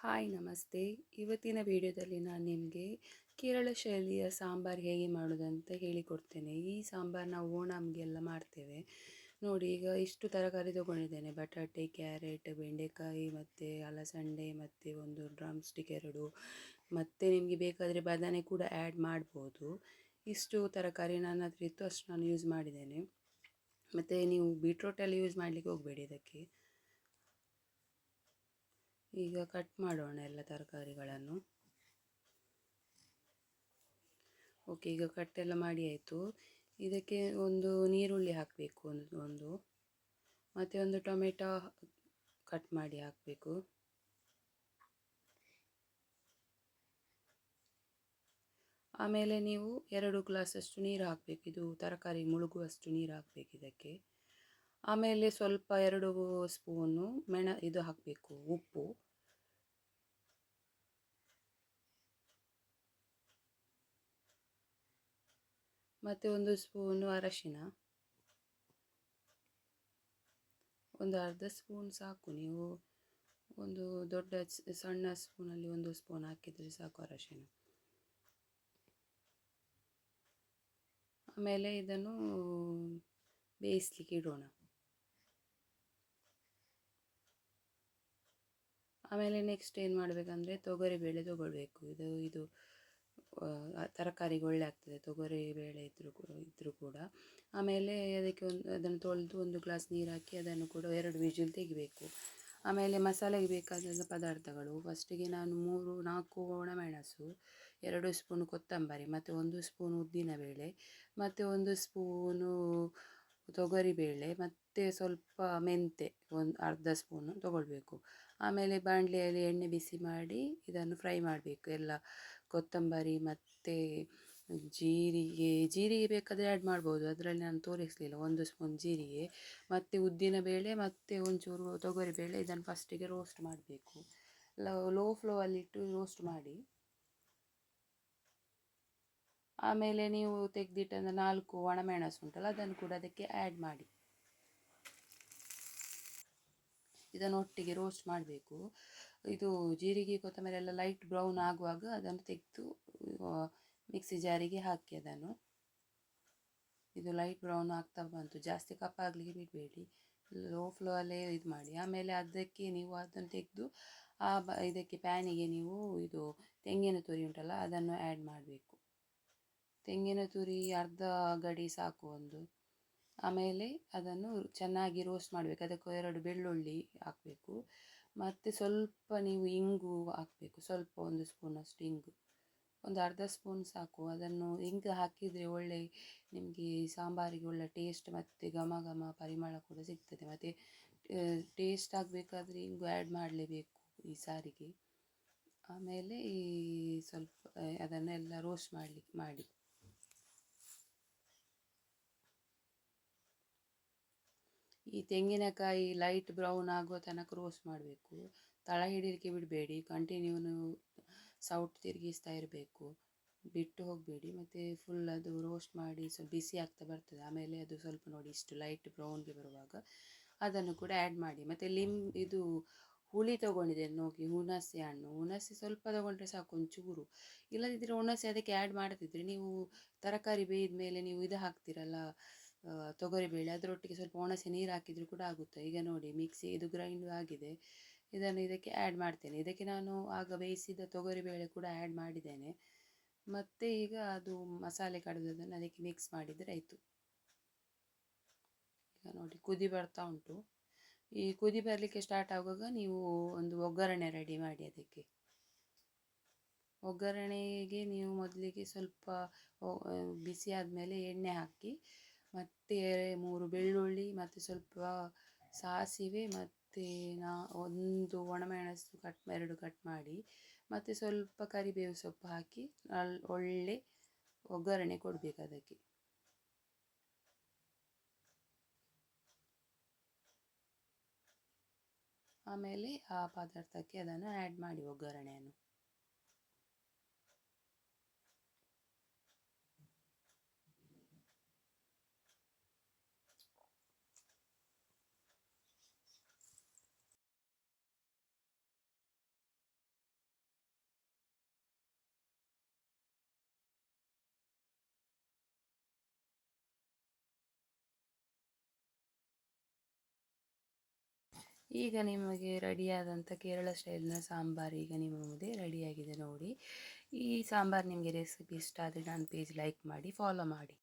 Hi ನಮಸ್ತೆ. ಇವತ್ತಿನ ವಿಡಿಯೋದಲ್ಲಿ ನಾನು ನಿಮಗೆ ಕೇರಳ ಶೈಲಿಯ ಸಾಂಬಾರು ಹೇಗೆ ಮಾಡೋದಂತ ಹೇಳಿಕೊಡ್ತೇನೆ. ಈ ಸಾಂಬಾರು ನಾವು ಓಣಂಗೆಲ್ಲ ಮಾಡ್ತೇವೆ. ನೋಡಿ, ಈಗ ಇಷ್ಟು ತರಕಾರಿ ತೊಗೊಂಡಿದ್ದೇನೆ: ಬಟಾಟೆ, ಕ್ಯಾರೆಟ್, ಬೆಂಡೆಕಾಯಿ, ಮತ್ತು ಅಲಸಂಡೆ, ಮತ್ತು ಒಂದು ಡ್ರಮ್ ಸ್ಟಿಕ್ 2, ಮತ್ತು ನಿಮಗೆ ಬೇಕಾದರೆ ಬದನೆ ಕೂಡ ಆ್ಯಡ್ ಮಾಡ್ಬೋದು. ಇಷ್ಟು ತರಕಾರಿ ನನ್ನ ಹತ್ರ ಇತ್ತು, ಅಷ್ಟು ನಾನು ಯೂಸ್ ಮಾಡಿದ್ದೇನೆ. ಮತ್ತು ನೀವು ಬೀಟ್ರೋಟೆಲ್ಲ ಯೂಸ್ ಮಾಡಲಿಕ್ಕೆ ಹೋಗಬೇಡಿ ಇದಕ್ಕೆ. ಈಗ ಕಟ್ ಮಾಡೋಣ ಎಲ್ಲ ತರಕಾರಿಗಳನ್ನು. ಓಕೆ, ಈಗ ಕಟ್ಟೆಲ್ಲ ಮಾಡಿ ಆಯಿತು. ಇದಕ್ಕೆ ಒಂದು ನೀರುಳ್ಳಿ ಹಾಕಬೇಕು, ಒಂದು ಮತ್ತು ಒಂದು ಟೊಮೆಟೊ ಕಟ್ ಮಾಡಿ ಹಾಕಬೇಕು. ಆಮೇಲೆ ನೀವು 2 ಗ್ಲಾಸಷ್ಟು ನೀರು ಹಾಕಬೇಕು. ಇದು ತರಕಾರಿ ಮುಳುಗುವಷ್ಟು ನೀರು ಹಾಕಬೇಕು ಇದಕ್ಕೆ. ಆಮೇಲೆ ಸ್ವಲ್ಪ 2 ಸ್ಪೂನು ಇದು ಹಾಕಬೇಕು, ಉಪ್ಪು. ಮತ್ತು 1 ಸ್ಪೂನು ಅರಶಿನ, ಒಂದು ಅರ್ಧ ಸ್ಪೂನ್ ಸಾಕು. ನೀವು ಒಂದು ದೊಡ್ಡ ಸಣ್ಣ ಸ್ಪೂನಲ್ಲಿ 1 ಸ್ಪೂನ್ ಹಾಕಿದರೆ ಸಾಕು ಅರಶಿನ. ಆಮೇಲೆ ಇದನ್ನು ಬೇಯಿಸ್ಲಿಕ್ಕೆ ಇಡೋಣ. ಆಮೇಲೆ ನೆಕ್ಸ್ಟ್ ಏನು ಮಾಡಬೇಕಂದ್ರೆ ತೊಗರಿಬೇಳೆ ತೊಗೊಳ್ಬೇಕು. ಇದು ತರಕಾರಿಗೆ ಒಳ್ಳೆ ಆಗ್ತದೆ ತೊಗರಿಬೇಳೆ ಇದ್ದರೂ ಕೂಡ. ಆಮೇಲೆ ಅದಕ್ಕೆ ಅದನ್ನು ತೊಳೆದು 1 ಗ್ಲಾಸ್ ನೀರು ಹಾಕಿ ಅದನ್ನು ಕೂಡ 2 ವಿಜಿಲ್ ತೆಗಿಬೇಕು. ಆಮೇಲೆ ಮಸಾಲೆಗೆ ಬೇಕಾದ ಪದಾರ್ಥಗಳು: ಫಸ್ಟಿಗೆ ನಾನು 3-4 ಒಣಮೆಣಸು, 2 ಸ್ಪೂನು ಕೊತ್ತಂಬರಿ, ಮತ್ತು 1 ಸ್ಪೂನ್ ಉದ್ದಿನಬೇಳೆ, ಮತ್ತು 1 ಸ್ಪೂನು ತೊಗರಿಬೇಳೆ, ಮತ್ತು ಸ್ವಲ್ಪ ಮೆಂತೆ ಒಂದು ಅರ್ಧ ಸ್ಪೂನು ತೊಗೊಳ್ಬೇಕು. ಆಮೇಲೆ ಬಾಣಲೆಯಲ್ಲಿ ಎಣ್ಣೆ ಬಿಸಿ ಮಾಡಿ ಇದನ್ನು ಫ್ರೈ ಮಾಡಬೇಕು. ಎಲ್ಲ ಕೊತ್ತಂಬರಿ ಮತ್ತು ಜೀರಿಗೆ ಬೇಕಾದರೆ ಆ್ಯಡ್ ಮಾಡ್ಬೋದು, ಅದರಲ್ಲಿ ನಾನು ತೋರಿಸಲಿಲ್ಲ. 1 ಸ್ಪೂನ್ ಜೀರಿಗೆ ಮತ್ತು ಉದ್ದಿನಬೇಳೆ ಮತ್ತು ಒಂಚೂರು ತೊಗರಿಬೇಳೆ, ಇದನ್ನು ಫಸ್ಟಿಗೆ ರೋಸ್ಟ್ ಮಾಡಬೇಕು. ಲೋ ಫ್ಲೋವಲ್ಲಿಟ್ಟು ರೋಸ್ಟ್ ಮಾಡಿ. ಆಮೇಲೆ ನೀವು ತೆಗೆದಿಟ್ಟಂಥ 4 ಒಣಮೆಣಸು ಉಂಟಲ್ಲ, ಅದನ್ನು ಕೂಡ ಅದಕ್ಕೆ ಆ್ಯಡ್ ಮಾಡಿ. ಇದನ್ನು ಒಟ್ಟಿಗೆ ರೋಸ್ಟ್ ಮಾಡಬೇಕು. ಇದು ಜೀರಿಗೆ ಕೊತ್ತಂಬರಿ ಎಲ್ಲ ಲೈಟ್ ಬ್ರೌನ್ ಆಗುವಾಗ ಅದನ್ನು ತೆಗೆದು ಮಿಕ್ಸಿ ಜಾರಿಗೆ ಹಾಕಿ ಅದನ್ನು. ಇದು ಲೈಟ್ ಬ್ರೌನ್ ಆಗ್ತಾ ಬಂತು, ಜಾಸ್ತಿ ಕಪ್ಪಾಗಲಿಕ್ಕೆ ಬಿಡಬೇಡಿ, ಲೋ ಫ್ಲೋವಲ್ಲೇ ಇದು ಮಾಡಿ. ಆಮೇಲೆ ಅದಕ್ಕೆ ನೀವು ಅದನ್ನು ತೆಗೆದು ಇದಕ್ಕೆ ಪ್ಯಾನಿಗೆ ನೀವು ಇದು ತೆಂಗಿನ ತುರಿ ಉಂಟಲ್ಲ ಅದನ್ನು ಆ್ಯಡ್ ಮಾಡಬೇಕು. ತೆಂಗಿನ ತುರಿ ಅರ್ಧ ಗಡಿ ಸಾಕು ಒಂದು. ಆಮೇಲೆ ಅದನ್ನು ಚೆನ್ನಾಗಿ ರೋಸ್ಟ್ ಮಾಡಬೇಕು. ಅದಕ್ಕೆ 2 ಬೆಳ್ಳುಳ್ಳಿ ಹಾಕಬೇಕು, ಮತ್ತು ಸ್ವಲ್ಪ ನೀವು ಇಂಗು ಹಾಕಬೇಕು, ಸ್ವಲ್ಪ 1 ಸ್ಪೂನಷ್ಟು ಇಂಗು, ಒಂದು ಅರ್ಧ ಸ್ಪೂನ್ ಸಾಕು. ಅದನ್ನು ಇಂಗು ಹಾಕಿದರೆ ಒಳ್ಳೆ ನಿಮಗೆ ಸಾಂಬಾರಿಗೆ ಒಳ್ಳೆ ಟೇಸ್ಟ್ ಮತ್ತು ಘಮ ಪರಿಮಳ ಕೂಡ ಸಿಗ್ತದೆ. ಮತ್ತು ಟೇಸ್ಟ್ ಆಗಬೇಕಾದ್ರೆ ಇಂಗು ಆ್ಯಡ್ ಮಾಡಲೇಬೇಕು ಈ ಸಾರಿಗೆ. ಆಮೇಲೆ ಸ್ವಲ್ಪ ಅದನ್ನೆಲ್ಲ ರೋಸ್ಟ್ ಮಾಡಿ. ಈ ತೆಂಗಿನಕಾಯಿ ಲೈಟ್ ಬ್ರೌನ್ ಆಗುವ ತನಕ ರೋಸ್ಟ್ ಮಾಡಬೇಕು. ತಳ ಹಿಡಿಲಿಕ್ಕೆ ಬಿಡಬೇಡಿ, ಕಂಟಿನ್ಯೂ ಸೌಟ್ ತಿರುಗಿಸ್ತಾ ಇರಬೇಕು, ಬಿಟ್ಟು ಹೋಗಬೇಡಿ. ಮತ್ತು ಫುಲ್ ಅದು ರೋಸ್ಟ್ ಮಾಡಿ ಸ್ವಲ್ಪ ಬಿಸಿ ಆಗ್ತಾ ಬರ್ತದೆ. ಆಮೇಲೆ ಅದು ಸ್ವಲ್ಪ ನೋಡಿ ಇಷ್ಟು ಲೈಟ್ ಬ್ರೌನ್ಗೆ ಬರುವಾಗ ಅದನ್ನು ಕೂಡ ಆ್ಯಡ್ ಮಾಡಿ. ಮತ್ತು ಇದು ಹುಳಿ ತೊಗೊಂಡಿದ್ದೇನೆ ನೋಡಿ, ಹುಣಸೆ ಹಣ್ಣು. ಹುಣಸೆ ಸ್ವಲ್ಪ ತೊಗೊಂಡ್ರೆ ಸಾಕು, ಒಂಚೂರು. ಇಲ್ಲದಿದ್ದರೆ ಹುಣಸೆ ಅದಕ್ಕೆ ಆ್ಯಡ್ ಮಾಡ್ತಿದ್ರೆ ನೀವು ತರಕಾರಿ ಬೇಯ್ದ ಮೇಲೆ ನೀವು ಇದು ಹಾಕ್ತಿರಲ್ಲ ತೊಗರಿಬೇಳೆ, ಅದರೊಟ್ಟಿಗೆ ಸ್ವಲ್ಪ ಹುಣಸೆ ನೀರು ಹಾಕಿದರೂ ಕೂಡ ಆಗುತ್ತೆ. ಈಗ ನೋಡಿ ಮಿಕ್ಸಿ ಇದು ಗ್ರೈಂಡ್ ಆಗಿದೆ, ಇದನ್ನು ಇದಕ್ಕೆ ಆ್ಯಡ್ ಮಾಡ್ತೇನೆ. ಇದಕ್ಕೆ ನಾನು ಆಗ ಬೇಯಿಸಿದ ತೊಗರಿಬೇಳೆ ಕೂಡ ಆ್ಯಡ್ ಮಾಡಿದ್ದೇನೆ. ಮತ್ತು ಈಗ ಅದು ಮಸಾಲೆ ಕಡಿದದನ್ನು ಅದಕ್ಕೆ ಮಿಕ್ಸ್ ಮಾಡಿದರೆ ಆಯಿತು. ಈಗ ನೋಡಿ ಕುದಿ ಬರ್ತಾ ಉಂಟು. ಈ ಕುದಿ ಬರಲಿಕ್ಕೆ ಸ್ಟಾರ್ಟ್ ಆಗುವಾಗ ನೀವು ಒಂದು ಒಗ್ಗರಣೆ ರೆಡಿ ಮಾಡಿ. ಅದಕ್ಕೆ ಒಗ್ಗರಣೆಗೆ ನೀವು ಮೊದಲಿಗೆ ಸ್ವಲ್ಪ ಬಿಸಿ ಆದಮೇಲೆ ಎಣ್ಣೆ ಹಾಕಿ, ಮತ್ತು 3 ಬೆಳ್ಳುಳ್ಳಿ, ಮತ್ತು ಸ್ವಲ್ಪ ಸಾಸಿವೆ, ಮತ್ತು ಒಂದು ಒಣಮೆಣಸು 2 ಕಟ್ ಮಾಡಿ, ಮತ್ತು ಸ್ವಲ್ಪ ಕರಿಬೇವು ಸೊಪ್ಪು ಹಾಕಿ ಒಳ್ಳೆ ಒಗ್ಗರಣೆ ಕೊಡಬೇಕು ಅದಕ್ಕೆ. ಆಮೇಲೆ ಆ ಪದಾರ್ಥಕ್ಕೆ ಅದನ್ನು ಆ್ಯಡ್ ಮಾಡಿ ಒಗ್ಗರಣೆಯನ್ನು. ಈಗ ನಿಮಗೆ ರೆಡಿಯಾದಂಥ ಕೇರಳ ಸ್ಟೈಲ್ನ ಸಾಂಬಾರು ಈಗ ನಿಮ್ಮ ಮುಂದೆ ರೆಡಿಯಾಗಿದೆ ನೋಡಿ. ಈ ಸಾಂಬಾರು ನಿಮಗೆ ರೆಸಿಪಿ ಇಷ್ಟ ಆದರೆ ನನ್ನ ಪೇಜ್ ಲೈಕ್ ಮಾಡಿ, ಫಾಲೋ ಮಾಡಿ.